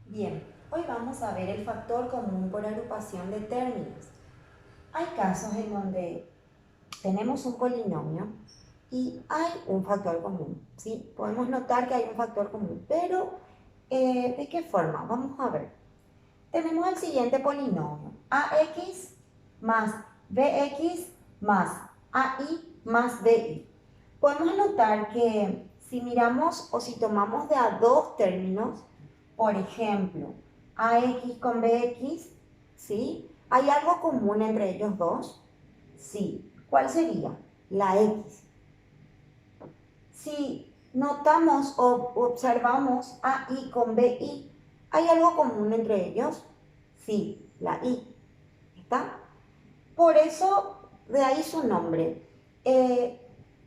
Bien, hoy vamos a ver el factor común por agrupación de términos. Hay casos en donde tenemos un polinomio y hay un factor común, ¿sí? Podemos notar que hay un factor común, pero ¿de qué forma? Vamos a ver. Tenemos el siguiente polinomio, ax más bx más ai más bi. Podemos notar que si miramos o si tomamos de a dos términos, por ejemplo, ax con bx, ¿sí? ¿Hay algo común entre ellos dos? Sí. ¿Cuál sería? La x. Si notamos o observamos AI con BI, ¿hay algo común entre ellos? Sí, la I. ¿Está? Por eso, de ahí su nombre.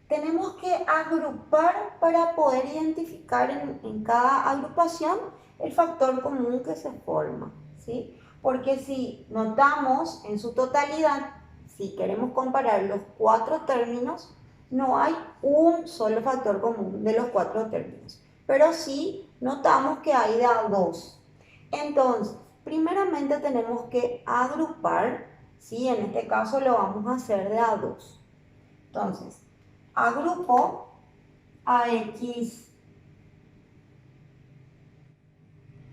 Tenemos que agrupar para poder identificar en cada agrupación el factor común que se forma, ¿sí? Porque si notamos en su totalidad, si queremos comparar los cuatro términos, no hay un solo factor común de los cuatro términos, pero sí notamos que hay de a dos. Entonces, primeramente tenemos que agrupar, ¿sí? En este caso lo vamos a hacer de a dos. Entonces, agrupo AX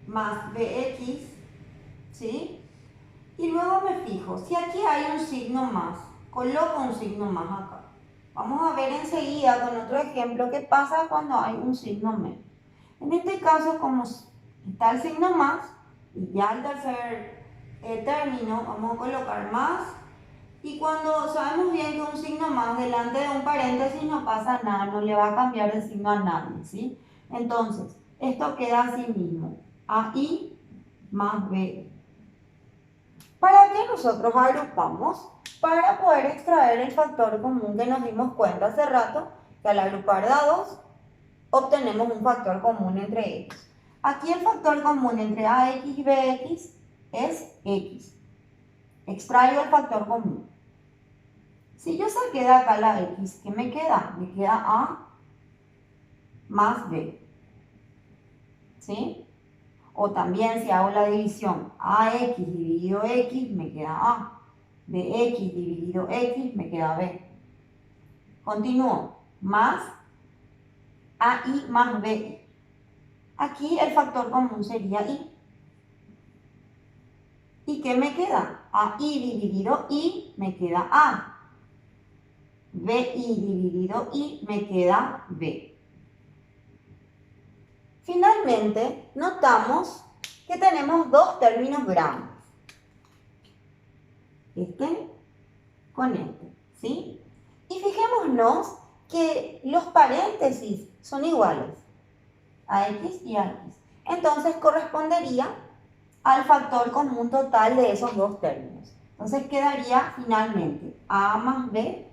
más BX, ¿sí? Y luego me fijo, si aquí hay un signo más, coloco un signo más acá. Vamos a ver enseguida con otro ejemplo qué pasa cuando hay un signo menos. En este caso, como está el signo más, y ya el tercer término, vamos a colocar más. Y cuando sabemos bien que un signo más delante de un paréntesis no pasa nada, no le va a cambiar el signo a nadie, ¿sí? Entonces, esto queda así mismo, AI más B. ¿Para qué nosotros agrupamos? Para poder extraer el factor común que nos dimos cuenta hace rato, que al agrupar de a dos, obtenemos un factor común entre ellos. Aquí el factor común entre AX y BX es X. Extraigo el factor común. Si yo saqué de acá la X, ¿qué me queda? Me queda A más B. ¿Sí? O también si hago la división AX dividido X, me queda A. BX dividido X, me queda B. Continúo. Más AI más BI. Aquí el factor común sería I. ¿Y qué me queda? AI dividido I me queda A. BI dividido I me queda B. Finalmente, notamos que tenemos dos términos grandes. Este con este, ¿sí? Y fijémonos que los paréntesis son iguales a X y a X. Entonces correspondería al factor común total de esos dos términos. Entonces quedaría finalmente A más B,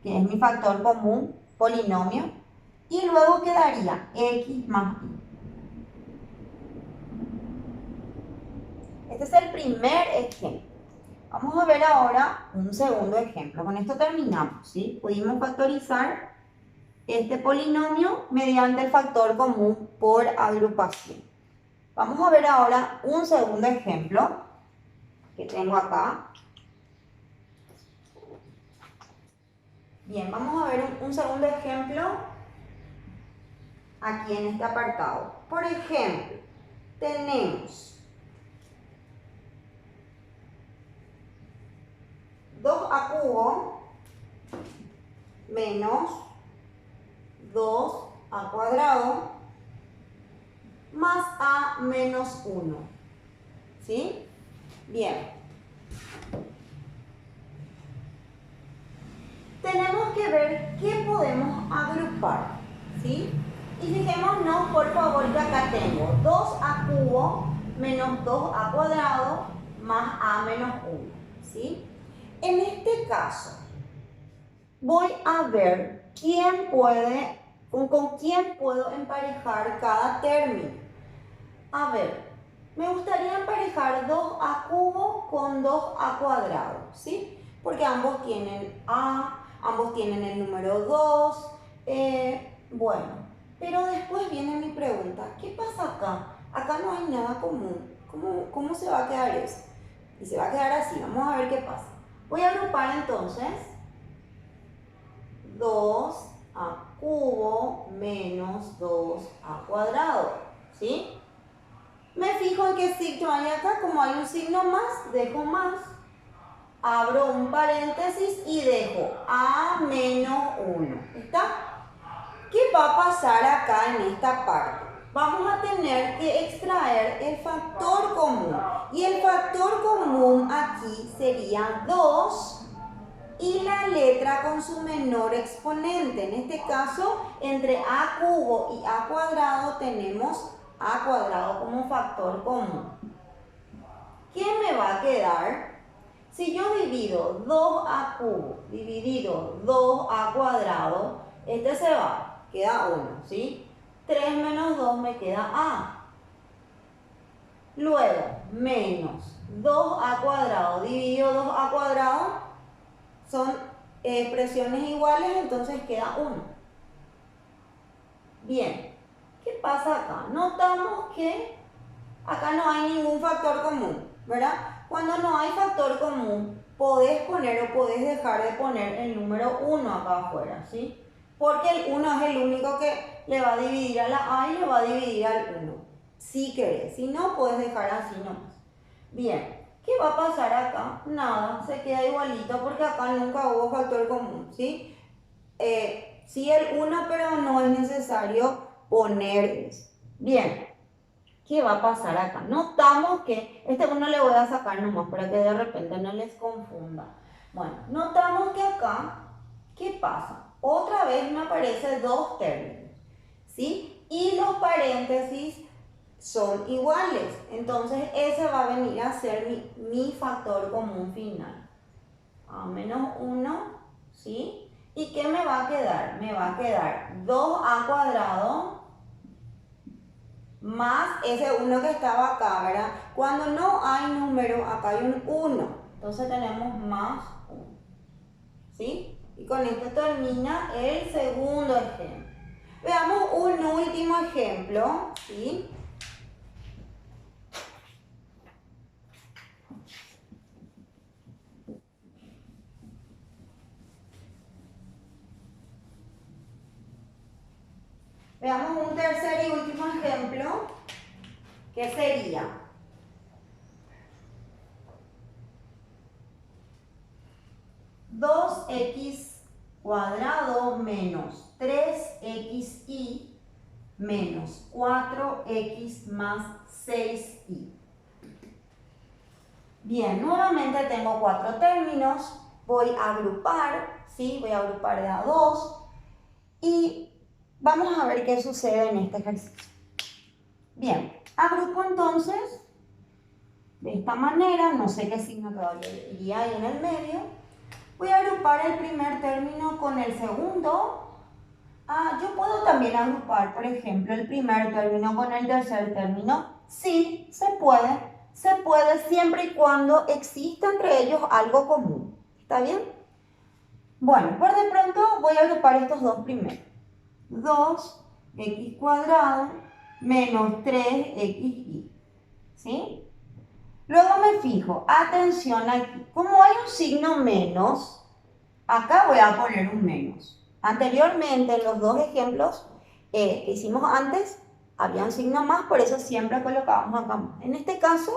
que es mi factor común polinomio, y luego quedaría X más Y. Este es el primer ejemplo. Vamos a ver ahora un segundo ejemplo. Con esto terminamos, ¿sí? Pudimos factorizar este polinomio mediante el factor común por agrupación. Vamos a ver ahora un segundo ejemplo que tengo acá. Bien, vamos a ver un segundo ejemplo aquí en este apartado. Por ejemplo, tenemos 2a³ menos 2a² más a menos 1. ¿Sí? Bien. Tenemos que ver qué podemos agrupar. ¿Sí? Y fijémonos, por favor, que acá tengo 2a³ menos 2a² más a menos 1. ¿Sí? En este caso, voy a ver con quién puedo emparejar cada término. A ver, me gustaría emparejar 2a³ con 2a², ¿sí? Porque ambos tienen a, ambos tienen el número 2. Bueno, Pero después viene mi pregunta, ¿qué pasa acá? Acá no hay nada común. ¿Cómo se va a quedar eso? Y se va a quedar así, vamos a ver qué pasa. Voy a agrupar entonces 2a cubo menos 2a cuadrado, ¿sí? Me fijo en qué signo hay acá, como hay un signo más, dejo más. Abro un paréntesis y dejo a menos 1, ¿está? ¿Qué va a pasar acá en esta parte? Vamos a tener que extraer el factor común. Y el factor común aquí sería 2 y la letra con su menor exponente. En este caso, entre a cubo y a cuadrado tenemos a cuadrado como factor común. ¿Qué me va a quedar? Si yo divido 2a cubo dividido 2a cuadrado, este se va, queda 1, ¿sí? 3 menos 2 me queda a. Luego, menos 2a cuadrado dividido 2a cuadrado, son expresiones iguales, entonces queda 1. Bien, ¿qué pasa acá? Notamos que acá no hay ningún factor común, ¿verdad? Cuando no hay factor común, podés poner o podés dejar de poner el número 1 acá afuera, ¿sí? Porque el 1 es el único que le va a dividir a la a y le va a dividir al 1. Si querés, si no, puedes dejar así nomás. Bien, ¿qué va a pasar acá? Nada, se queda igualito porque acá nunca hubo factor común, ¿sí? Sí el 1, pero no es necesario poner eso. Bien. ¿Qué va a pasar acá? Notamos que, este uno le voy a sacar nomás para que de repente no les confunda. Bueno, notamos que acá, ¿qué pasa? Otra vez me aparecen dos términos, ¿sí? Y los paréntesis son iguales. Entonces ese va a venir a ser mi factor común final. A menos 1, ¿sí? ¿Y qué me va a quedar? Me va a quedar 2a cuadrado más ese 1 que estaba acá, ¿verdad? Cuando no hay número, acá hay un 1. Entonces tenemos más 1. ¿Sí? Y con esto termina el segundo ejemplo. Veamos un último ejemplo, ¿sí? Veamos un tercer y último ejemplo, que sería 2x cuadrado menos 3xy menos 4x más 6y. Bien, nuevamente tengo 4 términos, voy a agrupar, ¿sí? Voy a agrupar de a 2 y vamos a ver qué sucede en este ejercicio. Bien, agrupo entonces de esta manera, no sé qué signo todavía iría ahí en el medio. Voy a agrupar el primer término con el segundo. Yo puedo también agrupar, por ejemplo, el primer término con el tercer término. Sí, se puede. Se puede siempre y cuando exista entre ellos algo común. ¿Está bien? Bueno, por de pronto voy a agrupar estos dos primero. 2x cuadrado menos 3xy. ¿Sí? Luego me fijo, atención aquí. Como hay un signo menos, acá voy a poner un menos. Anteriormente, en los dos ejemplos que hicimos antes, había un signo más, por eso siempre colocábamos acá más. En este caso,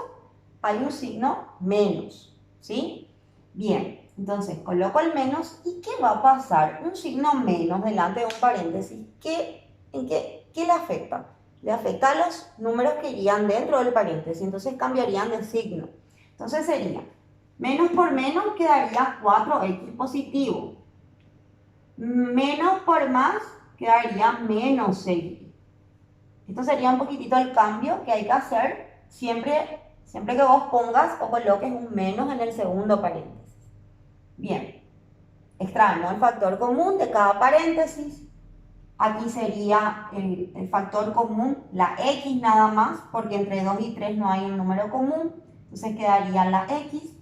hay un signo menos, ¿sí? Bien, entonces coloco el menos, ¿y qué va a pasar? Un signo menos delante de un paréntesis, ¿qué le afecta? Le afecta a los números que irían dentro del paréntesis, entonces cambiarían de signo. Entonces sería, menos por menos quedaría 4x positivo. Menos por más quedaría menos 6y. Esto sería un poquitito el cambio que hay que hacer siempre que vos pongas o coloques un menos en el segundo paréntesis. Bien, extraemos el factor común de cada paréntesis. Aquí sería el factor común, la x nada más, porque entre 2 y 3 no hay un número común. Entonces quedaría la x.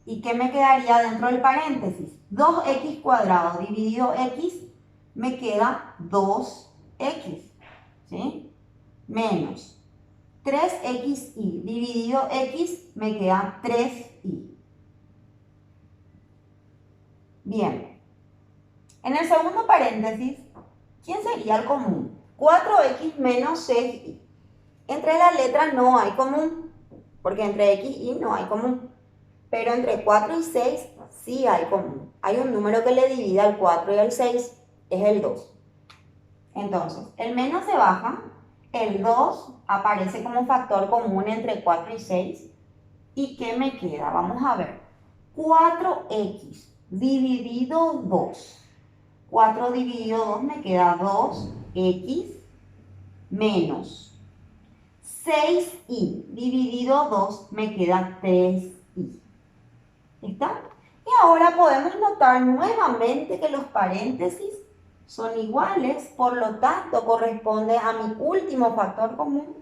¿Y qué me quedaría dentro del paréntesis? 2x cuadrado dividido x me queda 2x, ¿sí? Menos 3xy dividido x me queda 3y. Bien, en el segundo paréntesis, ¿quién sería el común? 4x menos 6y. Entre las letras no hay común, porque entre x y no hay común. Pero entre 4 y 6 sí hay común. Hay un número que le divide al 4 y al 6, es el 2. Entonces, el menos se baja, el 2 aparece como factor común entre 4 y 6. ¿Y qué me queda? Vamos a ver. 4x dividido 2. 4 dividido 2 me queda 2x menos 6y dividido 2 me queda 3y. ¿Está? Y ahora podemos notar nuevamente que los paréntesis son iguales, por lo tanto corresponde a mi último factor común.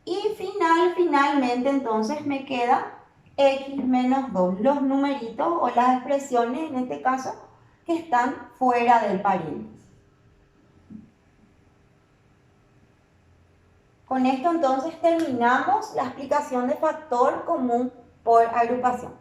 Y finalmente entonces me queda x menos 2, los numeritos o las expresiones en este caso que están fuera del paréntesis. Con esto entonces terminamos la explicación de factor común por agrupación.